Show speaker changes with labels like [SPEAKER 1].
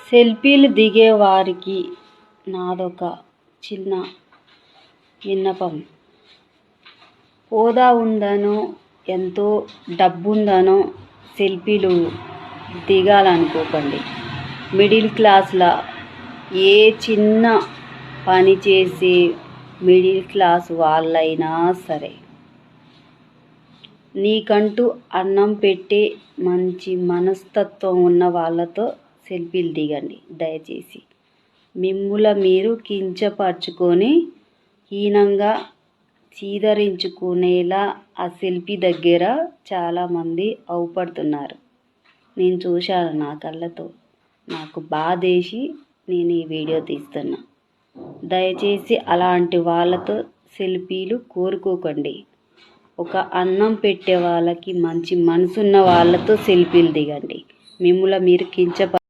[SPEAKER 1] సెల్ఫీలు దిగే వారికి నాదొక చిన్న విన్నపం. హోదా ఉందనో ఎంతో డబ్బుందనో సెల్ఫీలు దిగాలనుకోకండి. మిడిల్ క్లాస్లా ఏ చిన్న పని చేసే మిడిల్ క్లాస్ వాళ్ళైనా సరే నీకంటూ అన్నం పెట్టే మంచి మనస్తత్వం ఉన్న వాళ్ళతో సెల్ఫీలు దిగండి. దయచేసి మిమ్ముల మీరు కించపరుచుకొని హీనంగా చీదరించుకునేలా ఆ సెల్ఫీ దగ్గర చాలామంది అవుపడుతున్నారు. నేను చూశాను నా కళ్ళతో. నాకు బాధేసి నేను ఈ వీడియో తీస్తున్నా. దయచేసి అలాంటి వాళ్ళతో సెల్ఫీలు కోరుకోకండి. ఒక అన్నం పెట్టే వాళ్ళకి మంచి మనసున్న వాళ్ళతో సెల్ఫీలు దిగండి. మిమ్ముల మీరు